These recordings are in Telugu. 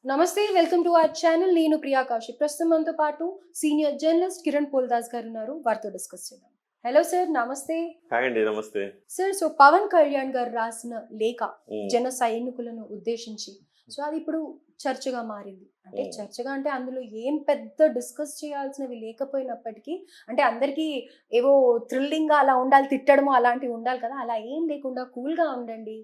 నమస్తే వెల్కమ్ టు అవర్ ఛానల్. నేను ప్రియా కౌశిక్. ప్రస్తుతం మనతో పాటు సీనియర్ జర్నలిస్ట్ కిరణ్ పోల్దాస్ గారు ఉన్నారు. వారితో డిస్కస్ చేద్దాం. హలో సార్, నమస్తే. హాయ్ అండి, నమస్తే సార్, సో పవన్ కళ్యాణ్ గారు రాసిన లేఖ ఉమ్, జన సైనికులను ఉద్దేశించి, సో అది ఇప్పుడు చర్చగా మారింది. అంటే ఉమ్, చర్చగా అంటే అందులో ఏం పెద్ద డిస్కస్ చేయాల్సినవి లేకపోయినప్పటికీ, అంటే అందరికీ ఏవో థ్రిల్లింగ్ గా అలా ఉండాలి, తిట్టడము అలాంటివి ఉండాలి కదా, అలా ఏం లేకుండా కూల్ గా ఉండండి,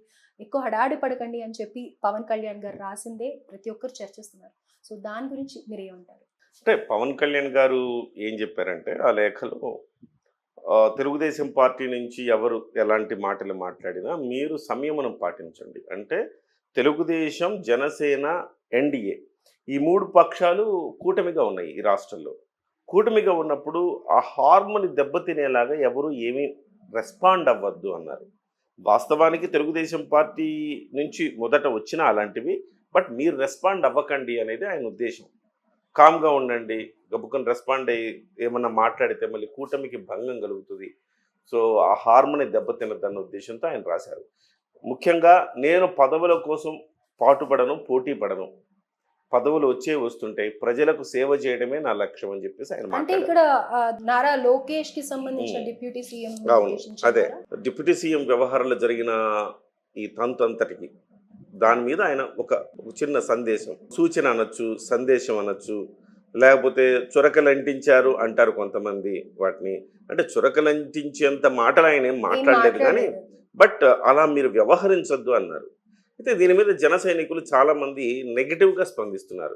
ఎక్కువ హడాడి పడకండి అని చెప్పి పవన్ కళ్యాణ్ గారు రాసిందే ప్రతి ఒక్కరు చర్చిస్తున్నారు. సో దాని గురించి మీరు ఏమంటారు? అంటే పవన్ కళ్యాణ్ గారు ఏం చెప్పారంటే ఆ లేఖలో తెలుగుదేశం పార్టీ నుంచి ఎవరు ఎలాంటి మాటలు మాట్లాడినా మీరు సంయమనం పాటించండి. అంటే తెలుగుదేశం, జనసేన, ఎన్డీఏ ఈ మూడు పక్షాలు కూటమిగా ఉన్నాయి ఈ రాష్ట్రంలో. కూటమిగా ఉన్నప్పుడు ఆ హార్మోని దెబ్బతినేలాగా ఎవరు ఏమీ రెస్పాండ్ అవ్వద్దు అన్నారు. వాస్తవానికి తెలుగుదేశం పార్టీ నుంచి మొదట వచ్చిన అలాంటివి, బట్ మీరు రెస్పాండ్ అవ్వకండి అనేది ఆయన ఉద్దేశం. కామ్గా ఉండండి, గబుక్కని రెస్పాండ్ అయ్యి ఏమన్నా మాట్లాడితే మళ్ళీ కూటమికి భంగం కలుగుతుంది. సో ఆ హార్మోని దెబ్బతినదన్న ఉద్దేశంతో ఆయన రాశారు. ముఖ్యంగా నేను పదవుల కోసం పాటుపడను, పోటీ పడను. పదవులు వస్తుంటాయి, ప్రజలకు సేవ చేయడమే నా లక్ష్యం అని చెప్పేసి ఆయన అంటే మాట్లాడారు. ఇక్కడ నారా లోకేష్ కి సంబంధించిన డిప్యూటీ సీఎం అవును, అదే డిప్యూటీ సీఎం వ్యవహారంలో జరిగిన ఈ తంతు అంతటికి దాని మీద ఆయన ఒక చిన్న సందేశం, సూచన అనొచ్చు, సందేశం అనొచ్చు, లేకపోతే చురకలంటించారు అంటారు కొంతమంది వాటిని. అంటే చురకలంటించేంత మాటలు ఆయన ఏం మాట్లాడలేదు, కానీ బట్ అలా మీరు వ్యవహరించొద్దు అన్నారు. అయితే దీని మీద జన సైనికులు చాలా మంది నెగిటివ్గా స్పందిస్తున్నారు.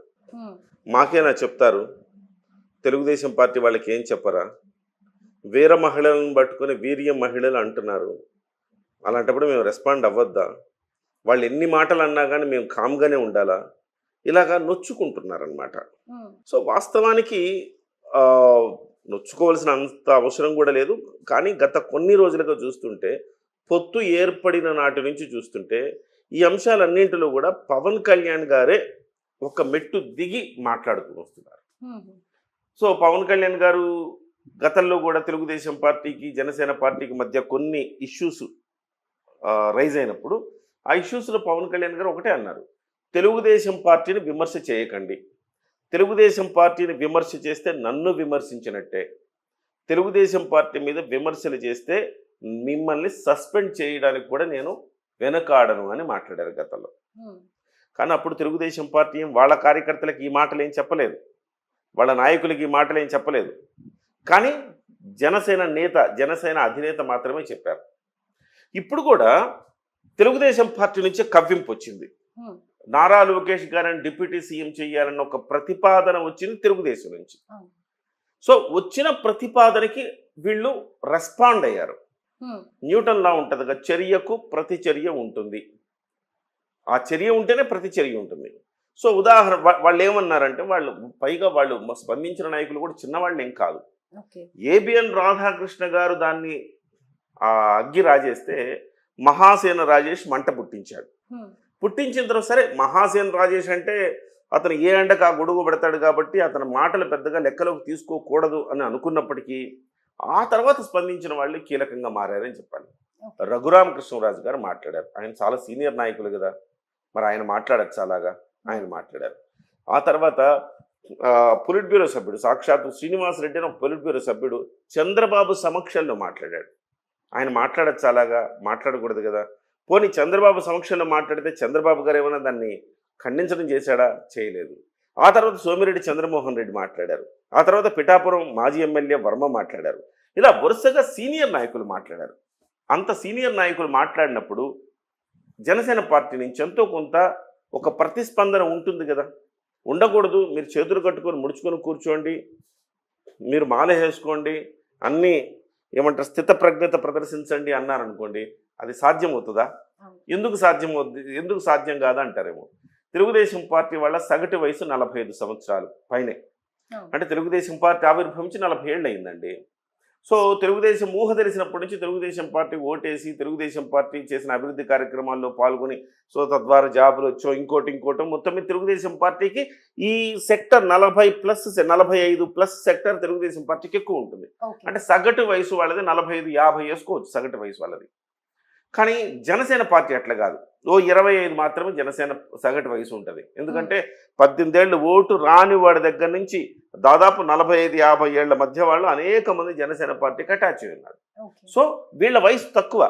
మాకేనా చెప్తారు, తెలుగుదేశం పార్టీ వాళ్ళకి ఏం చెప్పరా, వీర మహిళలను పట్టుకొని వీర్య మహిళలు అంటున్నారు, అలాంటప్పుడు మేము రెస్పాండ్ అవ్వద్దా, వాళ్ళు ఎన్ని మాటలు అన్నా కానీ మేము కామ్గానే ఉండాలా, ఇలాగా నొచ్చుకుంటున్నారనమాట. సో వాస్తవానికి ఆ, నొచ్చుకోవాల్సిన అంత అవసరం కూడా లేదు. కానీ గత కొన్ని రోజులుగా చూస్తుంటే, పొత్తు ఏర్పడిన నాటి నుంచి చూస్తుంటే ఈ అంశాలన్నింటిలో కూడా పవన్ కళ్యాణ్ గారే ఒక మెట్టు దిగి మాట్లాడుతూ వస్తున్నారు. సో పవన్ కళ్యాణ్ గారు గతంలో కూడా తెలుగుదేశం పార్టీకి, జనసేన పార్టీకి మధ్య కొన్ని ఇష్యూస్ రైజ్ అయినప్పుడు ఆ ఇష్యూస్లో పవన్ కళ్యాణ్ గారు ఒకటే అన్నారు, తెలుగుదేశం పార్టీని విమర్శ చేయకండి, తెలుగుదేశం పార్టీని విమర్శ చేస్తే నన్ను విమర్శించినట్టే, తెలుగుదేశం పార్టీ మీద విమర్శలు చేస్తే మిమ్మల్ని సస్పెండ్ చేయడానికి కూడా నేను వెనకాడను అని మాట్లాడారు గతంలో. కానీ అప్పుడు తెలుగుదేశం పార్టీ వాళ్ళ కార్యకర్తలకు ఈ మాటలు ఏం చెప్పలేదు, వాళ్ళ నాయకులకి ఈ మాటలు ఏం చెప్పలేదు. కానీ జనసేన నేత, జనసేన అధినేత మాత్రమే చెప్పారు. ఇప్పుడు కూడా తెలుగుదేశం పార్టీ నుంచే కవ్వింపు వచ్చింది. నారా లోకేష్ గారిని డిప్యూటీ సీఎం చేయాలన్న ఒక ప్రతిపాదన వచ్చింది తెలుగుదేశం నుంచి. సో వచ్చిన ప్రతిపాదనకి వీళ్ళు రెస్పాండ్ అయ్యారు. న్యూటన్ లా ఉంటుందిగా, చర్యకు ప్రతిచర్య ఉంటుంది, ఆ చర్య ఉంటేనే ప్రతిచర్య ఉంటుంది. సో ఉదాహరణ వాళ్ళు ఏమన్నారంటే, పైగా వాళ్ళు స్పందించిన నాయకులు కూడా చిన్నవాళ్ళు ఏం కాదు. ఏబిఎన్ రాధాకృష్ణ గారు దాన్ని అగ్గి రాజేస్తే మహాసేన రాజేష్ మంట పుట్టించాడు. పుట్టించిన తర్వాత సరే, మహాసేన రాజేష్ అంటే అతను ఏ ఎండకు ఆ గొడుగు పెడతాడు కాబట్టి అతని మాటలు పెద్దగా లెక్కలోకి తీసుకోకూడదు అని అనుకున్నప్పటికీ ఆ తర్వాత స్పందించిన వాళ్ళు కీలకంగా మారారని చెప్పాలి. రఘురామకృష్ణరాజు గారు మాట్లాడారు. ఆయన చాలా సీనియర్ నాయకులు కదా, మరి ఆయన మాట్లాడచ్చు అలాగా, ఆయన మాట్లాడారు. ఆ తర్వాత పొలిట్ బ్యూరో సభ్యుడు, సాక్షాత్తు శ్రీనివాసరెడ్డి అని ఒక పొలిట్ బ్యూరో సభ్యుడు చంద్రబాబు సమక్షంలో మాట్లాడాడు. ఆయన మాట్లాడచ్చు అలాగా, మాట్లాడకూడదు కదా. పోనీ చంద్రబాబు సమక్షంలో మాట్లాడితే చంద్రబాబు గారు ఏమైనా దాన్ని ఖండించడం చేశాడా? చేయలేదు. ఆ తర్వాత సోమిరెడ్డి చంద్రమోహన్ రెడ్డి మాట్లాడారు. ఆ తర్వాత పిఠాపురం మాజీ ఎమ్మెల్యే వర్మ మాట్లాడారు. ఇలా వరుసగా సీనియర్ నాయకులు మాట్లాడారు. అంత సీనియర్ నాయకులు మాట్లాడినప్పుడు జనసేన పార్టీ నుంచి ఎంతో కొంత ఒక ప్రతిస్పందన ఉంటుంది కదా. ఉండకూడదు, మీరు చేతులు కట్టుకొని ముడుచుకొని కూర్చోండి, మీరు మాల వేసుకోండి, అన్నీ ఏమంటారు స్థితప్రజ్ఞత ప్రదర్శించండి అన్నారనుకోండి, అది సాధ్యం అవుతుందా? ఎందుకు సాధ్యం అవుతుంది, ఎందుకు సాధ్యం కాదా అంటారేమో. తెలుగుదేశం పార్టీ వాళ్ళ సగటు వయసు 45 సంవత్సరాలు పైనే. అంటే తెలుగుదేశం పార్టీ ఆవిర్భవించి 40 ఏళ్ళు అయిందండి. సో తెలుగుదేశం ఊహ తెలిసినప్పటి నుంచి తెలుగుదేశం పార్టీ ఓటేసి తెలుగుదేశం పార్టీ చేసిన అభివృద్ధి కార్యక్రమాల్లో పాల్గొని, సో తద్వారా జాబులు వచ్చో ఇంకోటో మొత్తం మీద తెలుగుదేశం పార్టీకి ఈ సెక్టర్ 40+, 45+ సెక్టర్ తెలుగుదేశం పార్టీకి ఎక్కువ ఉంటుంది. అంటే సగటు వయసు వాళ్ళది 45-50 వేసుకోవచ్చు సగటు వయసు వాళ్ళది. కానీ జనసేన పార్టీ అట్లా కాదు. ఓ 25 మాత్రమే జనసేన సగటు వయసు ఉంటుంది. ఎందుకంటే 18 ఏళ్ళు ఓటు రాని వాడి దగ్గర నుంచి దాదాపు 45-50 ఏళ్ల మధ్య వాళ్ళు అనేక మంది జనసేన పార్టీకి అటాచ్ అయి ఉన్నారు. సో వీళ్ళ వయసు తక్కువ.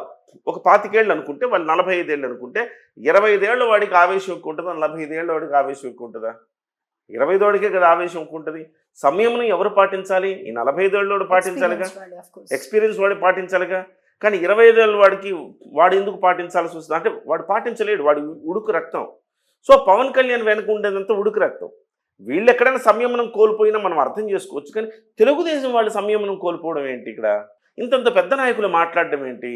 ఒక 25 ఏళ్ళు అనుకుంటే వాళ్ళు 45 ఏళ్ళు అనుకుంటే 25 ఏళ్ళ వాడికి ఆవేశం ఎక్కువ ఉంటుందా, 45 ఏళ్ళ వాడికి ఆవేశం ఎక్కువ ఉంటుందా? 25 వాడికే కదా ఆవేశం ఎక్కువ ఉంటుంది. సంయమనం ఎవరు పాటించాలి? ఈ 45 ఏళ్ళోడు పాటించాలిగా, ఎక్స్పీరియన్స్ వాడు పాటించాలిగా. కానీ 25 ఏళ్ళ వాడికి వాడు ఎందుకు పాటించాల్సి వస్తుంది అంటే వాడు పాటించలేడు, వాడు ఉడుకు రక్తం. సో పవన్ కళ్యాణ్ వెనక ఉండేదంతా ఉడుకు రక్తం. వీళ్ళు ఎక్కడైనా సంయమనం కోల్పోయినా మనం అర్థం చేసుకోవచ్చు. కానీ తెలుగుదేశం వాళ్ళు సంయమనం కోల్పోవడం ఏంటి? ఇక్కడ ఇంతంత పెద్ద నాయకులు మాట్లాడడం ఏంటి?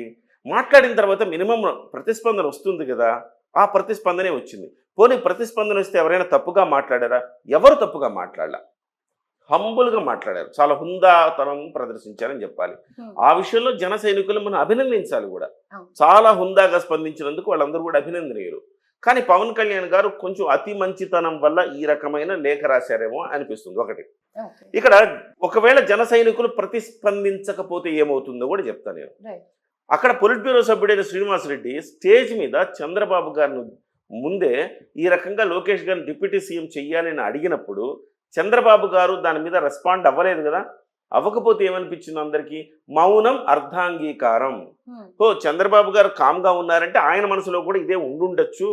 మాట్లాడిన తర్వాత మినిమం ప్రతిస్పందన వస్తుంది కదా, ఆ ప్రతిస్పందనే వచ్చింది. పోనీ ప్రతిస్పందన వస్తే ఎవరైనా తప్పుగా మాట్లాడారా? ఎవరు తప్పుగా మాట్లాడలా, హంబుల్గా మాట్లాడారు, చాలా హుందాతనం ప్రదర్శించారని చెప్పాలి. ఆ విషయంలో జన సైనికులు మనం అభినందించాలి కూడా. చాలా హుందాగా స్పందించినందుకు వాళ్ళందరూ కూడా అభినందనీయులు. కానీ పవన్ కళ్యాణ్ గారు కొంచెం అతి మంచితనం వల్ల ఈ రకమైన లేఖ రాశారేమో అనిపిస్తుంది. ఒకటి ఇక్కడ ఒకవేళ జన సైనికులు ప్రతిస్పందించకపోతే ఏమవుతుందో కూడా చెప్తాను నేను. అక్కడ పొలిట్ బ్యూరో సభ్యుడైన శ్రీనివాసరెడ్డి స్టేజ్ మీద చంద్రబాబు గారిని ముందే ఈ రకంగా లోకేష్ గారిని డిప్యూటీ సీఎం చెయ్యాలని అడిగినప్పుడు చంద్రబాబు గారు దాని మీద రెస్పాండ్ అవ్వలేదు కదా. అవ్వకపోతే ఏమనిపించింది అందరికీ? మౌనం అర్ధాంగీకారం. ఓ చంద్రబాబు గారు కామ్గా ఉన్నారంటే ఆయన మనసులో కూడా ఇదే ఉండుండొచ్చు.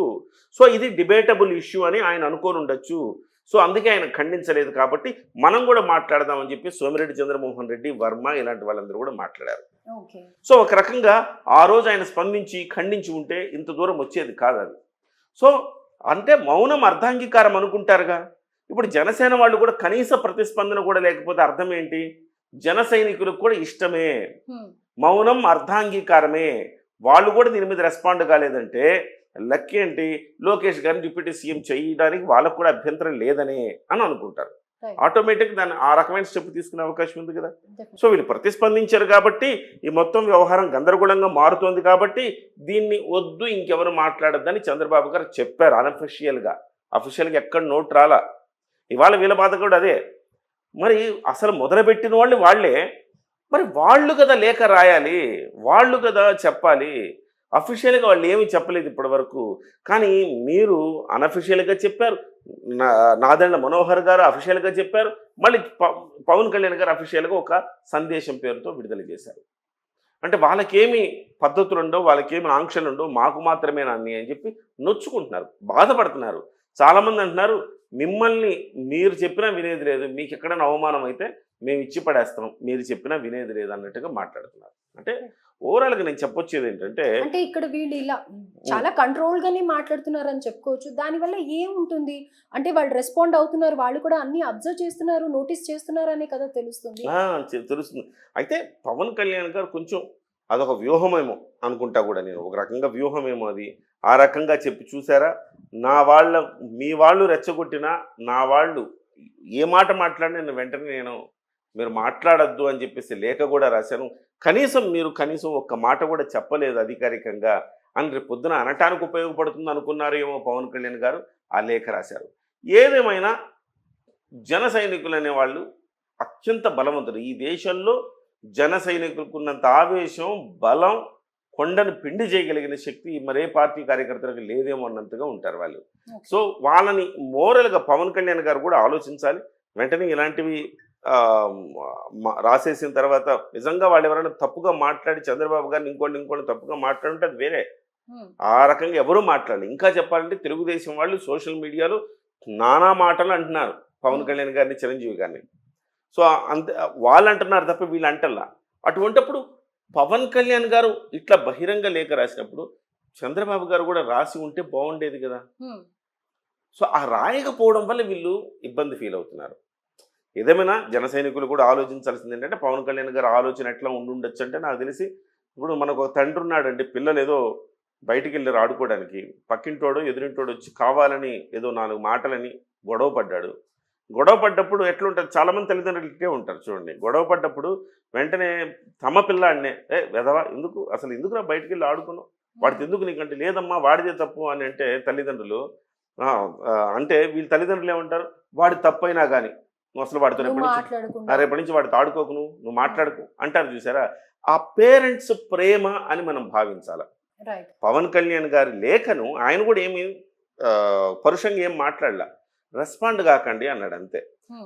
సో ఇది డిబేటబుల్ ఇష్యూ అని ఆయన అనుకోని ఉండొచ్చు. సో అందుకే ఆయన ఖండించలేదు కాబట్టి మనం కూడా మాట్లాడదామని చెప్పి సోమిరెడ్డి చంద్రమోహన్ రెడ్డి, వర్మ ఇలాంటి వాళ్ళందరూ కూడా మాట్లాడారు. సో ఒక రకంగా ఆ రోజు ఆయన స్పందించి ఖండించి ఉంటే ఇంత దూరం వచ్చేది కాదు అది. సో అంటే మౌనం అర్ధాంగీకారం అనుకుంటారుగా. ఇప్పుడు జనసేన వాళ్ళు కూడా కనీస ప్రతిస్పందన కూడా లేకపోతే అర్థం ఏంటి? జన సైనికులకు కూడా ఇష్టమే, మౌనం అర్ధాంగీకారమే. వాళ్ళు కూడా దీని మీద రెస్పాండ్ కాలేదంటే లక్ ఏంటి? లోకేష్ గారిని డిప్యూటీ సీఎం చేయడానికి వాళ్ళకు కూడా అభ్యంతరం లేదనే అని అనుకుంటారు. ఆటోమేటిక్ దాన్ని ఆ రకమైన స్టెప్ తీసుకునే అవకాశం ఉంది కదా. సో వీళ్ళు ప్రతిస్పందించారు కాబట్టి ఈ మొత్తం వ్యవహారం గందరగోళంగా మారుతోంది కాబట్టి దీన్ని వద్దు, ఇంకెవరు మాట్లాడద్దని చంద్రబాబు గారు చెప్పారు అన్అఫిషియల్గా. అఫిషియల్గా ఎక్కడ నోట్ రాలా. ఇవాళ వీళ్ళ బాధ కూడా అదే. మరి అసలు మొదలుపెట్టిన వాళ్ళు వాళ్ళే, మరి వాళ్ళు కదా లేఖ రాయాలి, వాళ్ళు కదా చెప్పాలి. అఫీషియల్గా వాళ్ళు ఏమీ చెప్పలేదు ఇప్పటి వరకు. కానీ మీరు అన్అఫిషియల్గా చెప్పారు. నాదెండ్ల మనోహర్ గారు అఫీషియల్గా చెప్పారు. మళ్ళీ పవన్ కళ్యాణ్ గారు అఫీషియల్గా ఒక సందేశం పేరుతో విడుదల చేశారు. అంటే వాళ్ళకేమి పద్ధతులు ఉండవు, వాళ్ళకేమి ఆంక్షలు ఉండవు, మాకు మాత్రమే అన్నీ అని చెప్పి నొచ్చుకుంటున్నారు, బాధపడుతున్నారు. చాలామంది అంటున్నారు మిమ్మల్ని మీరు చెప్పినా వినేది లేదు, మీకు ఎక్కడైనా అవమానం అయితే మేము ఇచ్చి పడేస్తాం, మీరు చెప్పినా వినేది లేదు అన్నట్టుగా మాట్లాడుతున్నారు. అంటే ఓవరాల్గా నేను చెప్పొచ్చేది ఏంటంటే అంటే ఇక్కడ వీళ్ళు ఇలా చాలా కంట్రోల్ గానే మాట్లాడుతున్నారు అని చెప్పుకోవచ్చు. దానివల్ల ఏముంటుంది అంటే వాళ్ళు రెస్పాండ్ అవుతున్నారు, వాళ్ళు కూడా అన్ని అబ్జర్వ్ చేస్తున్నారు, నోటీస్ చేస్తున్నారు అనే కదా తెలుస్తుంది. తెలుస్తుంది. అయితే పవన్ కళ్యాణ్ గారు కొంచెం అదొక వ్యూహమేమో అనుకుంటా కూడా నేను, ఒక రకంగా వ్యూహమేమో అది. ఆ రకంగా చెప్పి చూసారా, మీ వాళ్ళు రెచ్చగొట్టినా నా వాళ్ళు ఏ మాట మాట్లాడినా వెంటనే మీరు మాట్లాడద్దు అని చెప్పేసి లేఖ కూడా రాశాను. కనీసం ఒక్క మాట కూడా చెప్పలేదు అధికారికంగా అని రేపు పొద్దున అనటానికి ఉపయోగపడుతుంది అనుకున్నారు ఏమో పవన్ కళ్యాణ్ గారు, ఆ లేఖ రాశారు. ఏదేమైనా జన సైనికులు అనేవాళ్ళు అత్యంత బలవంతులు. ఈ దేశంలో జన సైనికులకు ఉన్నంత ఆవేశం, బలం, కొండను పిండి చేయగలిగిన శక్తి మరే పార్టీ కార్యకర్తలకు లేదేమో అన్నంతగా ఉంటారు వాళ్ళు. సో వాళ్ళని మోరల్గా పవన్ కళ్యాణ్ గారు కూడా ఆలోచించాలి. వెంటనే ఇలాంటివి రాసేసిన తర్వాత నిజంగా వాళ్ళు ఎవరైనా తప్పుగా మాట్లాడి చంద్రబాబు గారిని ఇంకోటి తప్పుగా మాట్లాడుంటే అది వేరే. ఆ రకంగా ఎవరూ మాట్లాడాలి. ఇంకా చెప్పాలంటే తెలుగుదేశం వాళ్ళు సోషల్ మీడియాలో నానా మాటలు అంటున్నారు పవన్ కళ్యాణ్ గారిని, చిరంజీవి గారిని. సో అంతే వాళ్ళు అంటున్నారు తప్ప వీళ్ళు అంటల్లా. అటువంటిప్పుడు పవన్ కళ్యాణ్ గారు ఇట్లా బహిరంగ లేఖ రాసినప్పుడు చంద్రబాబు గారు కూడా రాసి ఉంటే బాగుండేది కదా. సో ఆ రాయకపోవడం వల్ల వీళ్ళు ఇబ్బంది ఫీల్ అవుతున్నారు. ఏదేమైనా జన సైనికులు కూడా ఆలోచించాల్సింది ఏంటంటే పవన్ కళ్యాణ్ గారు ఆలోచన ఎట్లా ఉండుండొచ్చు అంటే నాకు తెలిసి ఇప్పుడు మనకు ఒక తండ్రి ఉన్నాడండి, పిల్లలు ఏదో బయటికి వెళ్ళారు ఆడుకోవడానికి, పక్కింటోడు ఎదురింటోడు వచ్చి కావాలని ఏదో 4 మాటలని గొడవ పడ్డాడు. గొడవ పడ్డప్పుడు ఎట్లుంటుంది, చాలామంది తల్లిదండ్రులు ఇట్టే ఉంటారు చూడండి. గొడవ పడ్డప్పుడు వెంటనే తమ పిల్లాడినే వెధవా ఎందుకురా బయటికి వెళ్ళి ఆడుకున్నావు, వాడికి ఎందుకు నీకంటే లేదమ్మా వాడిదే తప్పు అని అంటే తల్లిదండ్రులు అంటే వీళ్ళ తల్లిదండ్రులు ఏమంటారు, వాడి తప్పైనా కానీ నువ్వు అసలు వాడితో రేపటి నుంచి వాడితో ఆడుకోకు, నువ్వు మాట్లాడుకు అంటారు చూసారా. ఆ పేరెంట్స్ ప్రేమ అని మనం భావించాలి. రైట్. పవన్ కళ్యాణ్ గారి లేఖను ఆయన కూడా ఏమి పరుషంగా ఏం మాట్లాడలా, రెస్పాండ్ కాకండి అన్నాడు అంతే.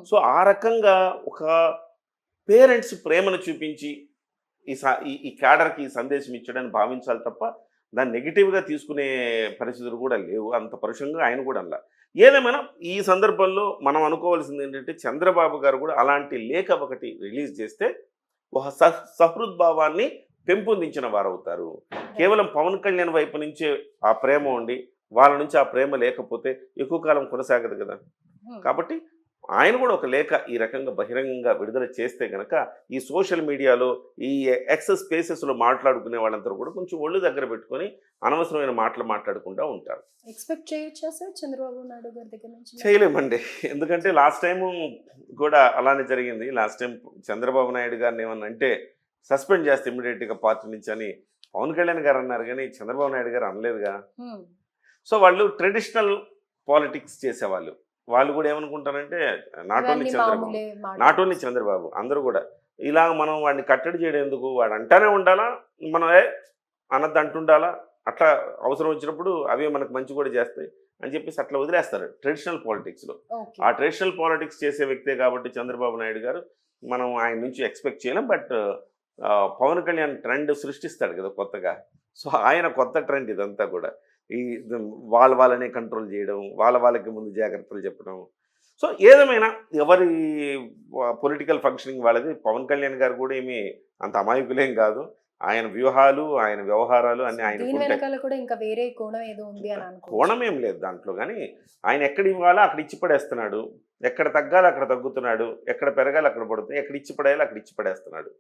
సో ఆ రకంగా ఒక పేరెంట్స్ ప్రేమను చూపించి ఈ క్యాడర్కి ఈ సందేశం ఇచ్చాడని భావించాలి తప్ప దాన్ని నెగిటివ్గా తీసుకునే పరిస్థితులు కూడా లేవు. అంత పరుషంగా ఆయన కూడా అలా. ఏదేమైనా ఈ సందర్భంలో మనం అనుకోవాల్సింది ఏంటంటే చంద్రబాబు గారు కూడా అలాంటి లేఖ ఒకటి రిలీజ్ చేస్తే ఒక సహృద్భావాన్ని పెంపొందించిన వారు అవుతారు. కేవలం పవన్ కళ్యాణ్ వైపు నుంచే ఆ ప్రేమ ఉండి వాళ్ళ నుంచి ఆ ప్రేమ లేకపోతే ఎక్కువ కాలం కొనసాగదు కదా. కాబట్టి ఆయన కూడా ఒక లేఖ ఈ రకంగా బహిరంగంగా విడుదల చేస్తే గనక ఈ సోషల్ మీడియాలో ఈ ఎక్స్ స్పేసెస్లో మాట్లాడుకునే వాళ్ళందరూ కూడా కొంచెం ఒళ్ళు దగ్గర పెట్టుకొని అనవసరమైన మాటలు మాట్లాడకుండా ఉంటారు. ఎక్స్పెక్ట్ చేయొచ్చా సార్ చంద్రబాబు నాయుడు గారి దగ్గర నుంచి? చేయలేమండి. ఎందుకంటే లాస్ట్ టైము కూడా అలానే జరిగింది. లాస్ట్ టైం చంద్రబాబు నాయుడు గారిని ఏమన్నా అంటే సస్పెండ్ చేస్తే ఇమ్మీడియట్గా పార్టీ నుంచి అని పవన్ కళ్యాణ్ గారు అన్నారు, కానీ చంద్రబాబు నాయుడు గారు అనలేదుగా. సో వాళ్ళు ట్రెడిషనల్ పాలిటిక్స్ చేసేవాళ్ళు. వాళ్ళు కూడా ఏమనుకుంటారంటే నాట్ ఓన్లీ చంద్రబాబు అందరూ కూడా ఇలా మనం వాడిని కట్టడి చేయడం ఎందుకు, వాడు అంటానే ఉండాలా, మనం అన్నది అంటుండాలా, అట్లా అవసరం వచ్చినప్పుడు అవే మనకు మంచి కూడా చేస్తాయి అని చెప్పేసి అట్లా వదిలేస్తారు ట్రెడిషనల్ పాలిటిక్స్లో. ఆ ట్రెడిషనల్ పాలిటిక్స్ చేసే వ్యక్తే కాబట్టి చంద్రబాబు నాయుడు గారు మనం ఆయన నుంచి ఎక్స్పెక్ట్ చేయలేం. బట్ పవన్ కళ్యాణ్ ట్రెండ్ సృష్టిస్తాడు కదా కొత్తగా. సో ఆయన కొత్త ట్రెండ్ ఇదంతా కూడా. ఈ వాళ్ళనే కంట్రోల్ చేయడం, వాళ్ళకి ముందు జాగ్రత్తలు చెప్పడం. సో ఏదేమైనా ఎవరి పొలిటికల్ ఫంక్షనింగ్ వాళ్ళది. పవన్ కళ్యాణ్ గారు కూడా ఏమి అంత అమాయకులేం కాదు. ఆయన వ్యూహాలు, ఆయన వ్యవహారాలు అన్ని ఆయన కూడా ఇంకా వేరే కోణం ఏదో ఉంది అని అనుకో. కోణం ఏం లేదు దాంట్లో, కానీ ఆయన ఎక్కడ ఇవ్వాలో అక్కడ ఇచ్చి పడేస్తున్నాడు, ఎక్కడ తగ్గాలో అక్కడ తగ్గుతున్నాడు, ఎక్కడ పెరగాలి అక్కడ పడుతుంది, ఎక్కడ ఇచ్చి పడేయాలో అక్కడ ఇచ్చి పడేస్తున్నాడు.